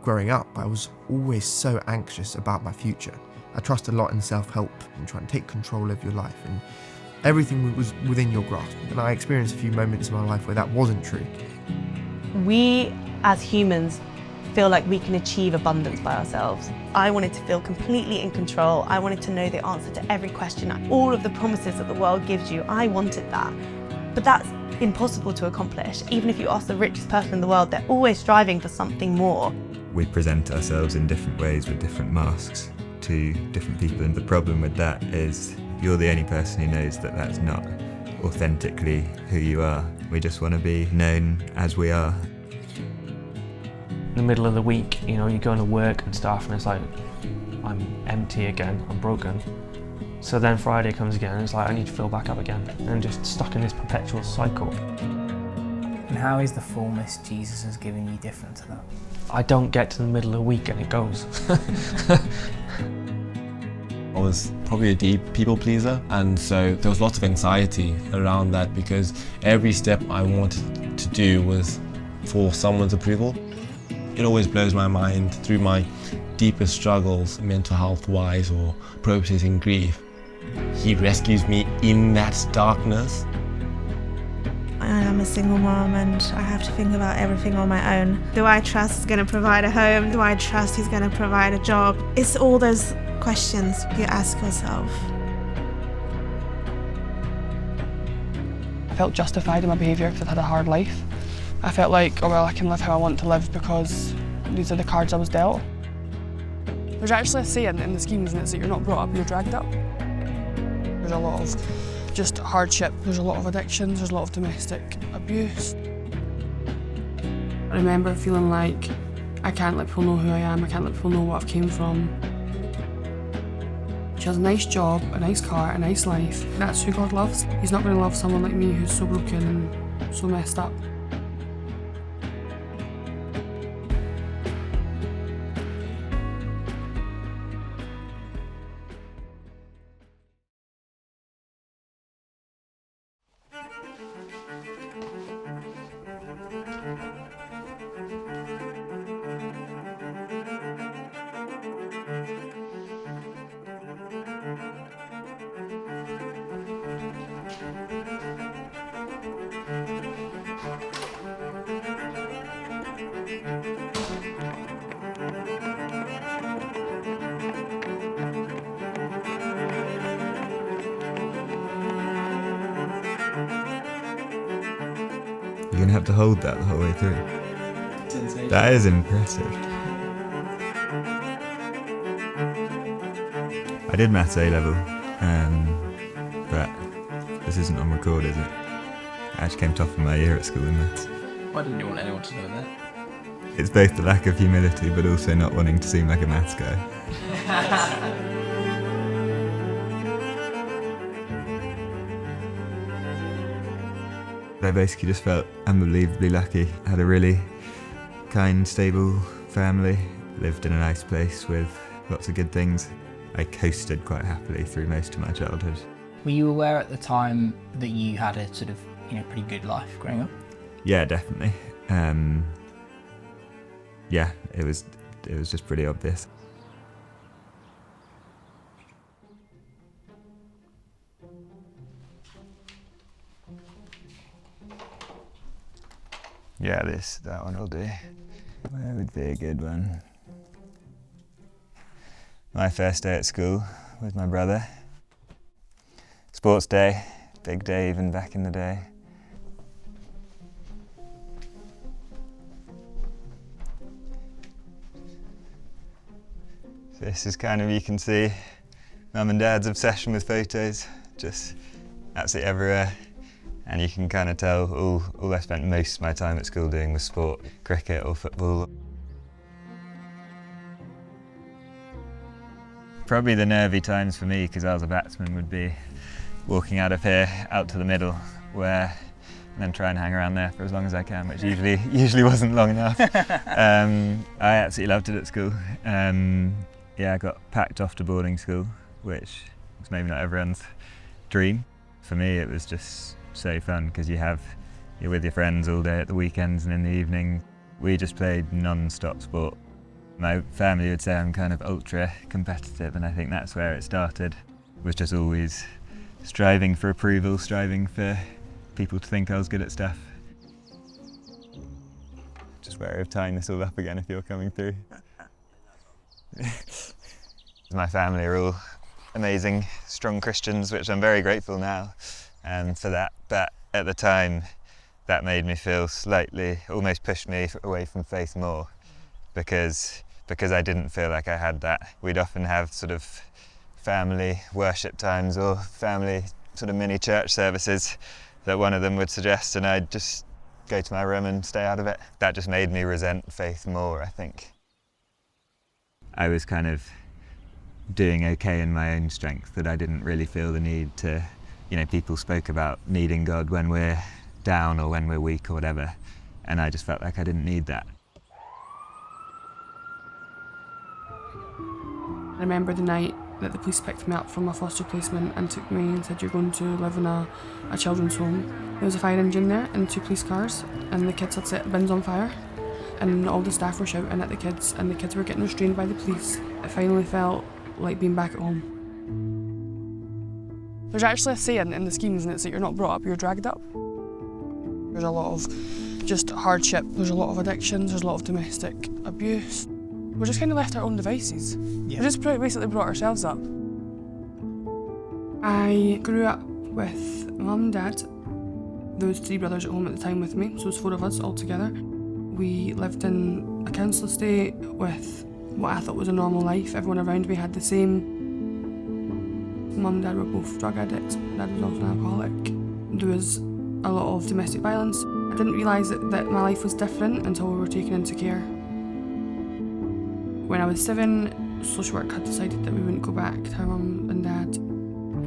Growing up, I was always so anxious about my future. I trust a lot in self-help and trying to take control of your life, and everything was within your grasp. And I experienced a few moments in my life where that wasn't true. We, as humans, feel like we can achieve abundance by ourselves. I wanted to feel completely in control. I wanted to know the answer to every question, all of the promises that the world gives you. I wanted that. But that's impossible to accomplish. Even if you ask the richest person in the world, they're always striving for something more. We present ourselves in different ways with different masks to different people, and the problem with that is you're the only person who knows that that's not authentically who you are. We just want to be known as we are. In the middle of the week, you know, you're going to work and stuff, and it's like, I'm empty again, I'm broken. So then Friday comes again, and it's like, I need to fill back up again, and just stuck in this perpetual cycle. And how is the fullness Jesus has given you different to that? I don't get to the middle of the week and it goes. I was probably a deep people pleaser, and so there was lots of anxiety around that because every step I wanted to do was for someone's approval. It always blows my mind through my deepest struggles, mental health wise or processing grief. He rescues me in that darkness. I am a single mom and I have to think about everything on my own. Do I trust he's going to provide a home? Do I trust he's going to provide a job? It's all those questions you ask yourself. I felt justified in my behaviour because I'd had a hard life. I felt like, oh well, I can live how I want to live because these are the cards I was dealt. There's actually a saying in the schemes, and it's that you're not brought up, you're dragged up. There's a lot of just hardship, there's a lot of addictions, there's a lot of domestic abuse. I remember feeling like I can't let people know who I am, I can't let people know what I've came from. She has a nice job, a nice car, a nice life. That's who God loves. He's not going to love someone like me who's so broken and so messed up. You're going to have to hold that the whole way through. That is impressive. I did maths A-level, but this isn't on record, is it? I actually came top of my year at school in maths. Why didn't you want anyone to know that? It's both the lack of humility, but also not wanting to seem like a maths guy. I basically just felt unbelievably lucky. I had a really kind, stable family, lived in a nice place with lots of good things. I coasted quite happily through most of my childhood. Were you aware at the time that you had a sort of, pretty good life growing up? Yeah, definitely. Yeah, it was just pretty obvious. Yeah, that one will do. Where would be a good one? My first day at school with my brother. Sports day, big day even back in the day. This is kind of, you can see Mum and Dad's obsession with photos, just absolutely everywhere. And you can kind of tell all I spent most of my time at school doing was sport, cricket or football. Probably the nervy times for me, because I was a batsman, would be walking out of here, out to the middle, and then try and hang around there for as long as I can, which usually wasn't long enough. I absolutely loved it at school. Yeah, I got packed off to boarding school, which was maybe not everyone's dream. For me, it was just so fun because you're with your friends all day at the weekends and in the evening. We just played non-stop sport. My family would say I'm kind of ultra competitive, and I think that's where it started, was just always striving for approval, striving for people to think I was good at stuff. Just wary of tying this all up again if you're coming through. My family are all amazing, strong Christians, which I'm very grateful now for that, but at the time that made me feel slightly, almost pushed me away from faith more, because I didn't feel like I had that. We'd often have sort of family worship times or family sort of mini church services that one of them would suggest, and I'd just go to my room and stay out of it. That just made me resent faith more, I think. I was kind of doing okay in my own strength, that I didn't really feel the need to, people spoke about needing God when we're down or when we're weak or whatever, and I just felt like I didn't need that. I remember the night that the police picked me up from my foster placement and took me and said, you're going to live in a children's home. There was a fire engine there and 2 police cars, and the kids had set bins on fire, and all the staff were shouting at the kids, and the kids were getting restrained by the police. It finally felt like being back at home. There's actually a saying in the schemes, and it's that you're not brought up, you're dragged up. There's a lot of just hardship, there's a lot of addictions, there's a lot of domestic abuse. We're just kind of left to our own devices. Yeah. We just basically brought ourselves up. I grew up with mum and dad. There was 3 brothers at home at the time with me, so it was 4 of us all together. We lived in a council estate with what I thought was a normal life. Everyone around me had the same. Mum and dad were both drug addicts. Dad was also an alcoholic. There was a lot of domestic violence. I didn't realise that my life was different until we were taken into care. When I was 7, social work had decided that we wouldn't go back to our mum and dad.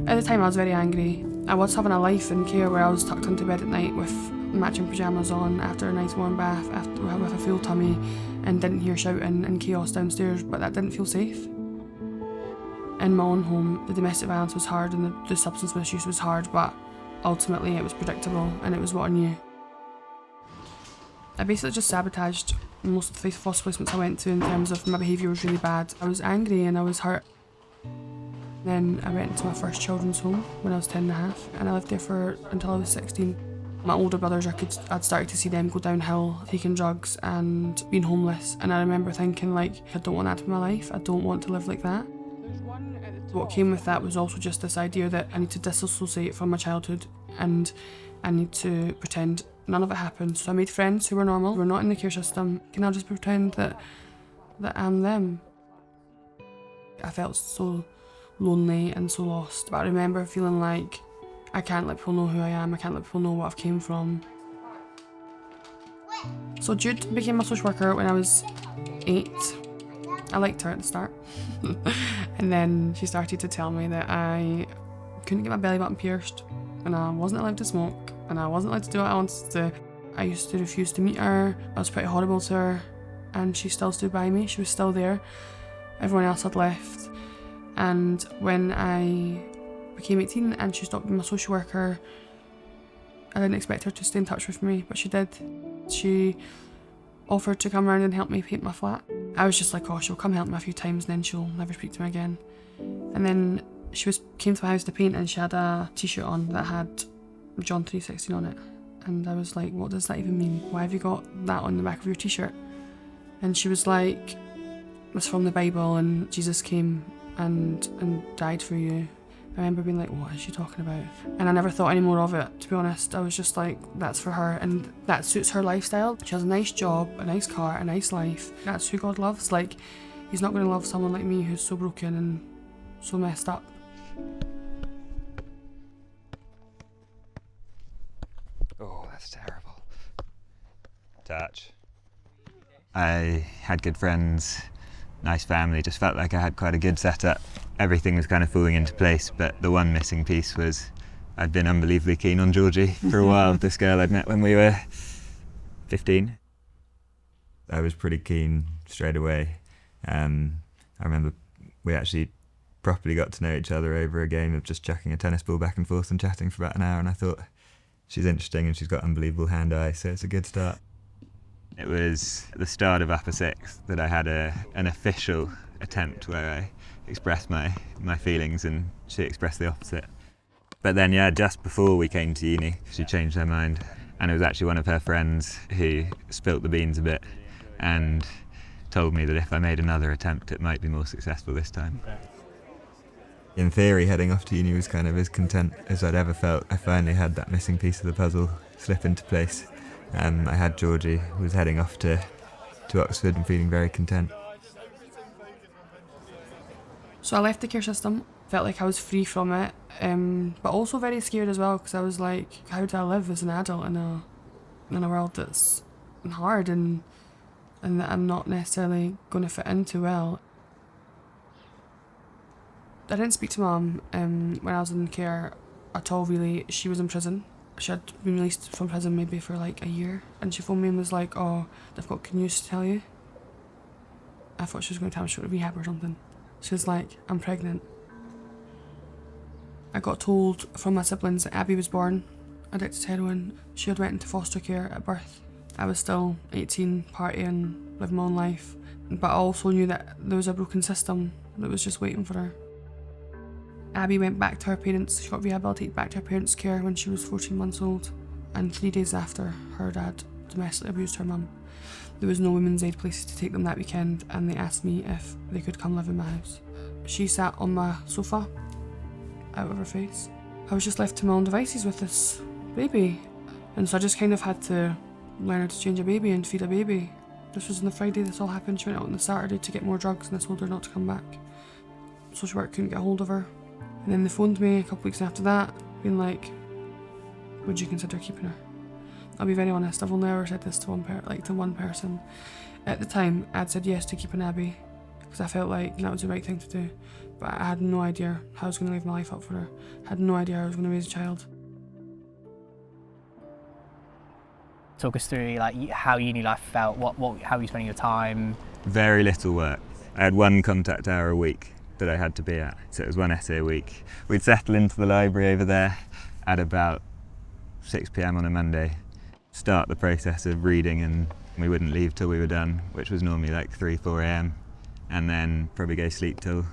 At the time I was very angry. I was having a life in care where I was tucked into bed at night with matching pyjamas on after a nice warm bath, with a full tummy, and didn't hear shouting and chaos downstairs, but that didn't feel safe. In my own home, the domestic violence was hard and the substance misuse was hard, but ultimately it was predictable and it was what I knew. I basically just sabotaged most of the foster placements I went to in terms of my behaviour was really bad. I was angry and I was hurt. Then I went into my first children's home when I was 10 and a half, and I lived there until I was 16. My older brothers, I'd started to see them go downhill, taking drugs and being homeless, and I remember thinking, like, I don't want that to be my life, I don't want to live like that. What came with that was also just this idea that I need to disassociate from my childhood and I need to pretend none of it happened. So I made friends who were normal, who were not in the care system, and I'll just pretend that I'm them. I felt so lonely and so lost, but I remember feeling like I can't let people know who I am, I can't let people know what I've came from. So Jude became my social worker when I was 8. I liked her at the start. And then she started to tell me that I couldn't get my belly button pierced, and I wasn't allowed to smoke, and I wasn't allowed to do what I wanted to do. I used to refuse to meet her, I was pretty horrible to her, and she still stood by me, she was still there. Everyone else had left. And when I became 18 and she stopped being my social worker, I didn't expect her to stay in touch with me, but she did. She offered to come around and help me paint my flat. I was just like, oh, she'll come help me a few times and then she'll never speak to me again. And then she came to my house to paint, and she had a t-shirt on that had John 3:16 on it. And I was like, what does that even mean? Why have you got that on the back of your t-shirt? And she was like, it's from the Bible and Jesus came and died for you. I remember being like, what is she talking about? And I never thought any more of it, to be honest. I was just like, that's for her, and that suits her lifestyle. She has a nice job, a nice car, a nice life. That's who God loves. Like, he's not going to love someone like me who's so broken and so messed up. Oh, that's terrible. Touch. I had good friends, nice family, just felt like I had quite a good setup. Everything was kind of falling into place, but the one missing piece was I'd been unbelievably keen on Georgie for a while, this girl I'd met when we were 15. I was pretty keen straight away. I remember we actually properly got to know each other over a game of just chucking a tennis ball back and forth and chatting for about an hour, and I thought, she's interesting and she's got unbelievable hand-eye, so it's a good start. It was at the start of Upper Sixth that I had an official attempt where I expressed my feelings and she expressed the opposite. But then, yeah, just before we came to uni, she changed her mind. And it was actually one of her friends who spilt the beans a bit and told me that if I made another attempt, it might be more successful this time. In theory, heading off to uni was kind of as content as I'd ever felt. I finally had that missing piece of the puzzle slip into place. I had Georgie, who was heading off to Oxford and feeling very content. So I left the care system, felt like I was free from it, but also very scared as well, because I was like, how do I live as an adult in a world that's hard and that I'm not necessarily going to fit into well. I didn't speak to Mum when I was in care at all, really. She was in prison. She had been released from prison maybe for like a year, and she phoned me and was like, oh, they've got good news to tell you. I thought she was going to tell me she was to rehab or something. She was like, I'm pregnant. I got told from my siblings that Abby was born addicted to heroin. She had went into foster care at birth. I was still 18, partying, living my own life, but I also knew that there was a broken system that was just waiting for her. Abby went back to her parents. She got rehabilitated back to her parents' care when she was 14 months old, and 3 days after, her dad domestically abused her mum. There was no women's aid places to take them that weekend, and they asked me if they could come live in my house. She sat on my sofa, out of her face. I was just left to my own devices with this baby, and so I just kind of had to learn how to change a baby and feed a baby. This was on the Friday this all happened. She went out on the Saturday to get more drugs, and I told her not to come back. Social work couldn't get hold of her. And then they phoned me a couple of weeks after that, being like, would you consider keeping her? I'll be very honest, I've only ever said this to one person. At the time, I'd said yes to keeping Abby, because I felt like that was the right thing to do. But I had no idea how I was going to live my life up for her. I had no idea how I was going to raise a child. Talk us through like how uni life felt, how were you spending your time? Very little work. I had 1 contact hour a week that I had to be at, so it was 1 essay a week. We'd settle into the library over there at about 6 p.m. on a Monday, start the process of reading, and we wouldn't leave till we were done, which was normally like 3-4 a.m, and then probably go sleep till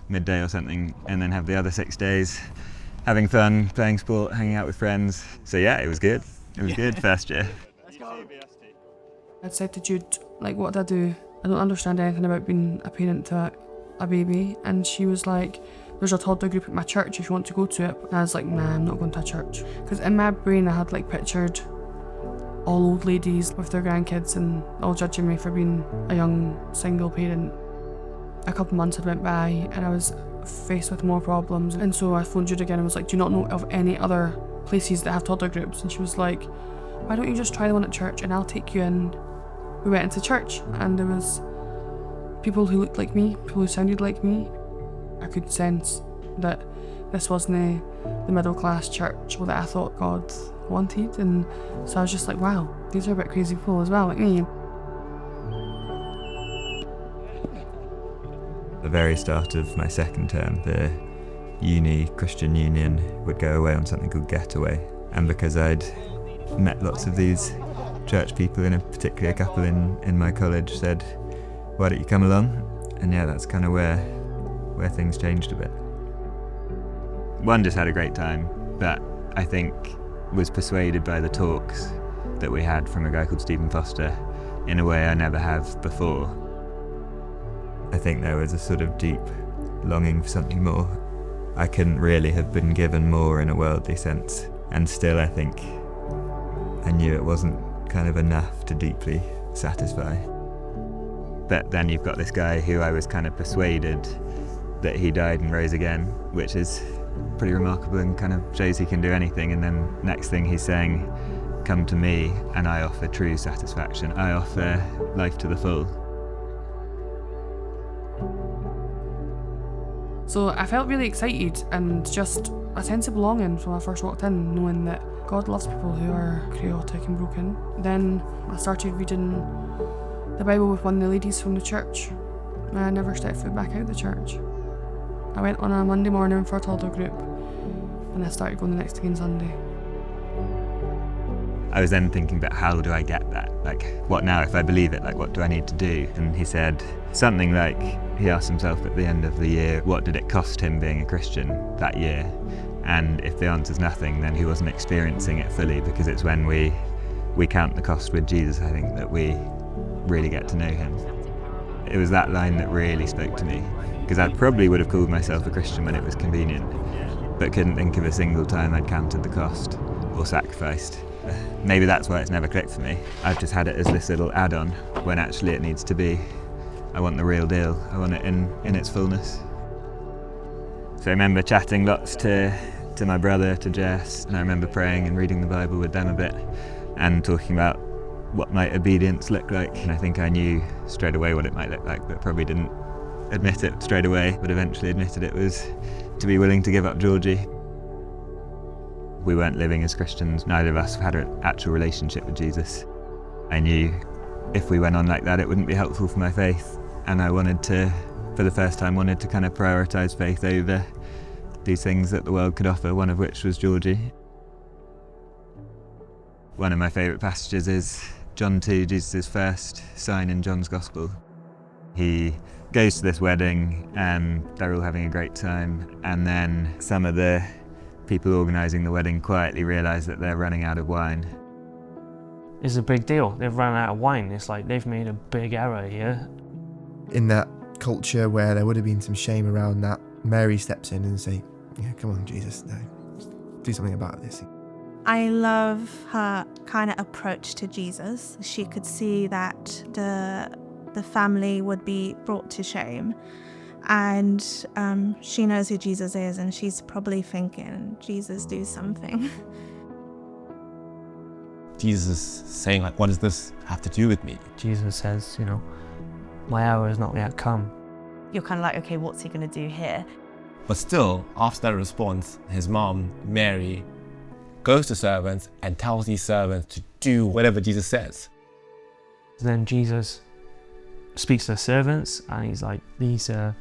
midday or something, and then have the other 6 days having fun, playing sport, hanging out with friends. So yeah, it was good. It was good first year. I'd said to Jude, like, what did I do? I don't understand anything about being a parent to a baby. And she was like, there's a toddler group at my church if you want to go to it. And I was like, nah, I'm not going to a church. Because in my brain I had like pictured all old ladies with their grandkids and all judging me for being a young single parent. A couple months had went by and I was faced with more problems, and so I phoned Jude again and was like, do you not know of any other places that have toddler groups? And she was like, why don't you just try the one at church and I'll take you in. We went into church and there was people who looked like me, people who sounded like me. I could sense that this wasn't the middle class church that I thought God wanted, and so I was just like, wow, these are a bit crazy people as well, like me. At the very start of my second term, the uni Christian Union would go away on something called Getaway, and because I'd met lots of these church people, in a particular couple in my college, said, why don't you come along? And yeah, that's kind of where things changed a bit. One just had a great time, but I think was persuaded by the talks that we had from a guy called Stephen Foster in a way I never have before. I think there was a sort of deep longing for something more. I couldn't really have been given more in a worldly sense, and still I think I knew it wasn't kind of enough to deeply satisfy. But then you've got this guy who I was kind of persuaded that he died and rose again, which is pretty remarkable and kind of shows he can do anything. And then next thing he's saying, come to me and I offer true satisfaction. I offer life to the full. So I felt really excited and just a sense of belonging when I first walked in, knowing that God loves people who are chaotic and broken. Then I started reading the Bible with one of the ladies from the church. I never stepped foot back out of the church. I went on a Monday morning for a toddler group, and I started going the next again Sunday. I was then thinking, but how do I get that? Like, what now? If I believe it, like, what do I need to do? And he said something like, he asked himself at the end of the year, what did it cost him being a Christian that year? And if the answer's nothing, then he wasn't experiencing it fully, because it's when we count the cost with Jesus, I think, that we really get to know him. It was that line that really spoke to me, because I probably would have called myself a Christian when it was convenient, but couldn't think of a single time I'd counted the cost or sacrificed. Maybe that's why it's never clicked for me. I've just had it as this little add-on when actually it needs to be. I want the real deal. I want it in its fullness. So I remember chatting lots to my brother, to Jess, and I remember praying and reading the Bible with them a bit and talking about what might obedience look like. And I think I knew straight away what it might look like, but probably didn't admit it straight away, but eventually admitted it was to be willing to give up Georgie. We weren't living as Christians, neither of us had an actual relationship with Jesus. I knew if we went on like that, it wouldn't be helpful for my faith, and I wanted to, for the first time, wanted to kind of prioritise faith over these things that the world could offer, one of which was Georgie. One of my favourite passages is John 2, Jesus' first sign in John's Gospel. He goes to this wedding, they're all having a great time, and then some of the people organising the wedding quietly realise that they're running out of wine. It's a big deal. They've run out of wine. It's like they've made a big error here. In that culture where there would have been some shame around that, Mary steps in and say, yeah, come on, Jesus, no, do something about this. I love her kind of approach to Jesus. She could see that the family would be brought to shame, and she knows who Jesus is, and she's probably thinking, Jesus, do something. Jesus is saying, like, what does this have to do with me? Jesus says, you know, my hour has not yet come. You're kind of like, okay, what's he going to do here? But still, after that response, his mom, Mary, goes to servants and tells these servants to do whatever Jesus says. Then Jesus speaks to the servants and he's like, these are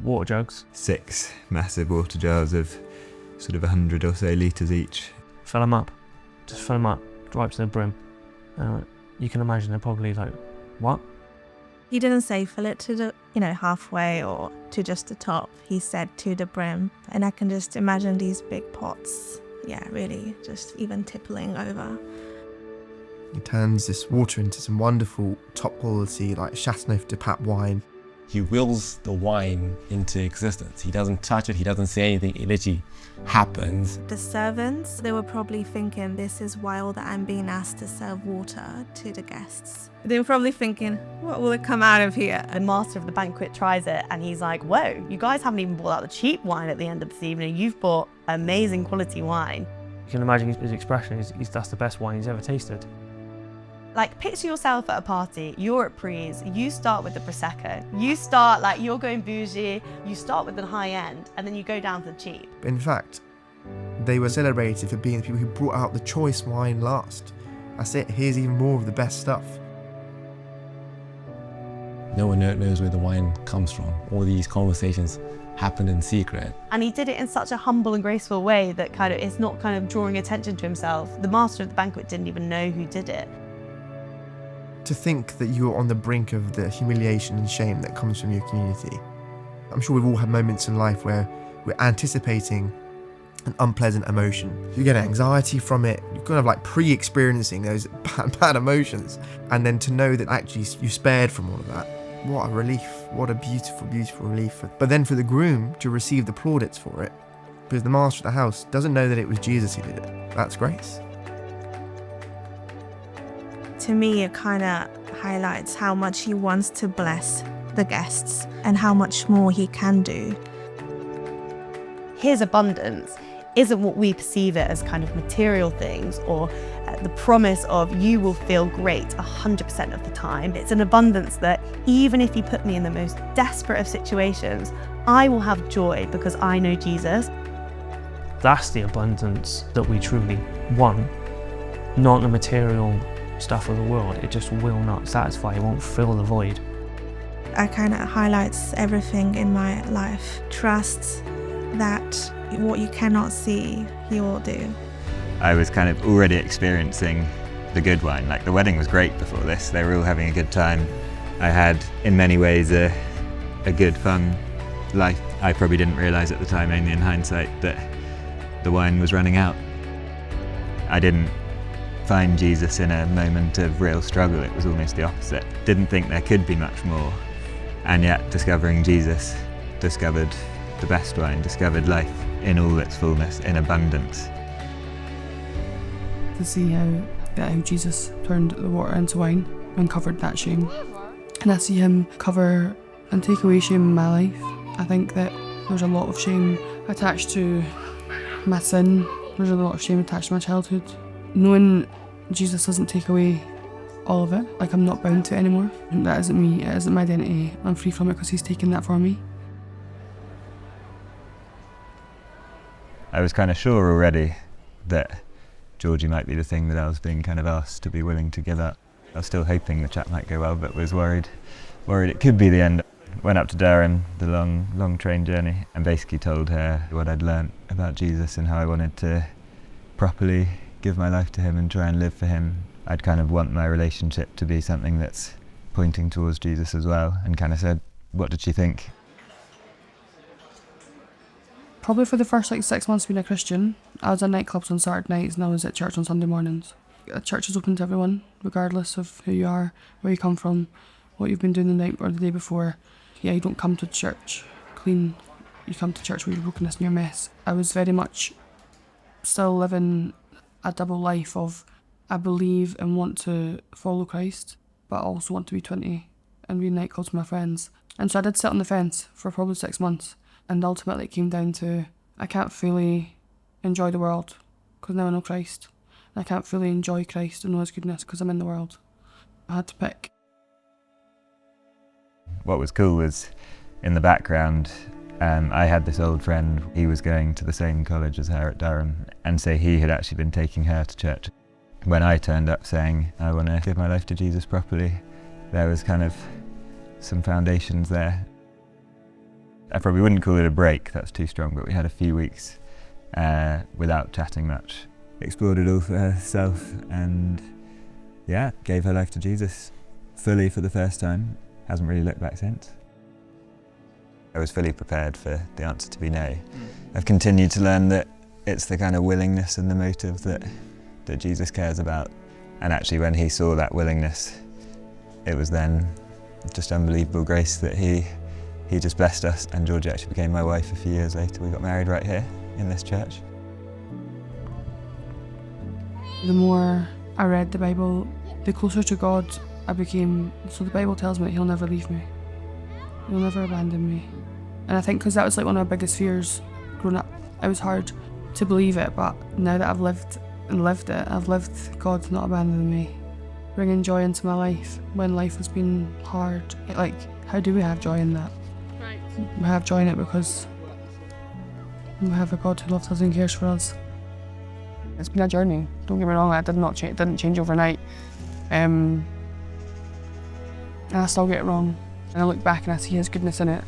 water jugs. 6 massive water jars of sort of 100 or so litres each. Fill them up. Just fill them up, right to the brim. You can imagine they're probably like, what? He didn't say fill it to the, halfway or to just the top. He said to the brim. And I can just imagine these big pots, really just even tippling over. He turns this water into some wonderful top quality, like Chateauneuf de Pape wine. He wills the wine into existence. He doesn't touch it, he doesn't say anything, it literally happens. The servants, they were probably thinking, this is wild that I'm being asked to serve water to the guests. They were probably thinking, what will it come out of here? The master of the banquet tries it and he's like, whoa, you guys haven't even brought out the cheap wine at the end of this evening. You've bought amazing quality wine. You can imagine his expression, that's the best wine he's ever tasted. Like, picture yourself at a party, you're at Pre's, you start with the Prosecco. You start, like, you're going bougie, you start with the high end, and then you go down to the cheap. In fact, they were celebrated for being the people who brought out the choice wine last. That's it, here's even more of the best stuff. No one knows where the wine comes from. All these conversations happened in secret. And he did it in such a humble and graceful way that kind of, it's not kind of drawing attention to himself. The master of the banquet didn't even know who did it. To think that you're on the brink of the humiliation and shame that comes from your community. I'm sure we've all had moments in life where we're anticipating an unpleasant emotion. You get anxiety from it, you're kind of like pre-experiencing those bad emotions. And then to know that actually you spared from all of that. What a relief, what a beautiful, beautiful relief. But then for the groom to receive the plaudits for it, because the master of the house doesn't know that it was Jesus who did it. That's grace. To me, it kind of highlights how much he wants to bless the guests and how much more he can do. His abundance isn't what we perceive it as kind of material things or the promise of you will feel great 100% of the time. It's an abundance that even if you put me in the most desperate of situations, I will have joy because I know Jesus. That's the abundance that we truly want, not the material stuff of the world. It just will not satisfy, it won't fill the void. It kind of highlights everything in my life. Trust that what you cannot see, he will do. I was kind of already experiencing the good wine. Like, the wedding was great before this. They were all having a good time. I had, in many ways, a good, fun life. I probably didn't realise at the time, only in hindsight, that the wine was running out. I didn't find Jesus in a moment of real struggle. It was almost the opposite. Didn't think there could be much more. And yet, discovering Jesus, discovered the best wine, discovered life in all its fullness, in abundance. To see how Jesus turned the water into wine and covered that shame. And I see him cover and take away shame in my life. I think that there's a lot of shame attached to my sin. There's a lot of shame attached to my childhood. Knowing Jesus doesn't take away all of it, like I'm not bound to it anymore. That isn't me, it isn't my identity. I'm free from it because he's taken that for me. I was kind of sure already that Georgie might be the thing that I was being kind of asked to be willing to give up. I was still hoping the chat might go well, but was worried it could be the end. Went up to Durham, the long train journey, and basically told her what I'd learnt about Jesus and how I wanted to properly give my life to him and try and live for him. I'd kind of want my relationship to be something that's pointing towards Jesus as well, and kind of said, what did she think? Probably for the first 6 months being a Christian, I was at nightclubs on Saturday nights and I was at church on Sunday mornings. Church is open to everyone, regardless of who you are, where you come from, what you've been doing the night or the day before. Yeah, you don't come to church clean, you come to church with your brokenness and your mess. I was very much still living a double life of I believe and want to follow Christ, but I also want to be 20 and be in nightclubs with my friends. And so I did sit on the fence for probably 6 months, and ultimately it came down to I can't fully enjoy the world because now I know Christ. I can't fully enjoy Christ and know his goodness because I'm in the world. I had to pick. What was cool was, in the background, I had this old friend. He was going to the same college as her at Durham, and so he had actually been taking her to church. When I turned up saying, I want to give my life to Jesus properly, there was kind of some foundations there. I probably wouldn't call it a break, that's too strong, but we had a few weeks without chatting much. Explored it all for herself and, yeah, gave her life to Jesus fully for the first time. Hasn't really looked back since. I was fully prepared for the answer to be no. I've continued to learn that it's the kind of willingness and the motive that Jesus cares about. And actually when he saw that willingness, it was then just unbelievable grace that he just blessed us. And Georgie actually became my wife a few years later. We got married right here in this church. The more I read the Bible, the closer to God I became. So the Bible tells me that he'll never leave me. He'll never abandon me. And I think because that was one of my biggest fears growing up. It was hard to believe it, but now that I've lived it, I've lived God not abandoning me, bringing joy into my life when life has been hard. How do we have joy in that? Right. We have joy in it because we have a God who loves us and cares for us. It's been a journey, don't get me wrong, it didn't change overnight. And I still get it wrong. And I look back and I see his goodness in it.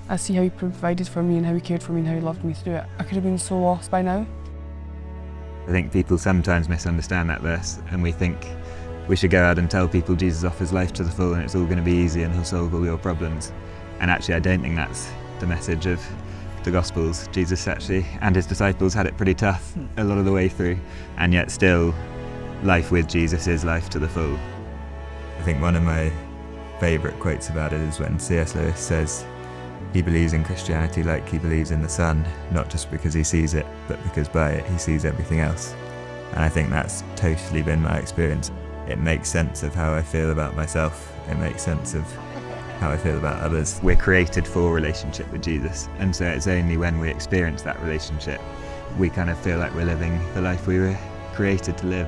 I see how he provided for me and how he cared for me and how he loved me through it. I could have been so lost by now. I think people sometimes misunderstand that verse, and we think we should go out and tell people Jesus offers life to the full and it's all going to be easy and he'll solve all your problems. And actually I don't think that's the message of the Gospels. Jesus actually and his disciples had it pretty tough a lot of the way through, and yet still life with Jesus is life to the full. I think one of my favourite quotes about it is when C.S. Lewis says he believes in Christianity like he believes in the sun, not just because he sees it, but because by it he sees everything else. And I think that's totally been my experience. It makes sense of how I feel about myself. It makes sense of how I feel about others. We're created for a relationship with Jesus, and so it's only when we experience that relationship we kind of feel like we're living the life we were created to live.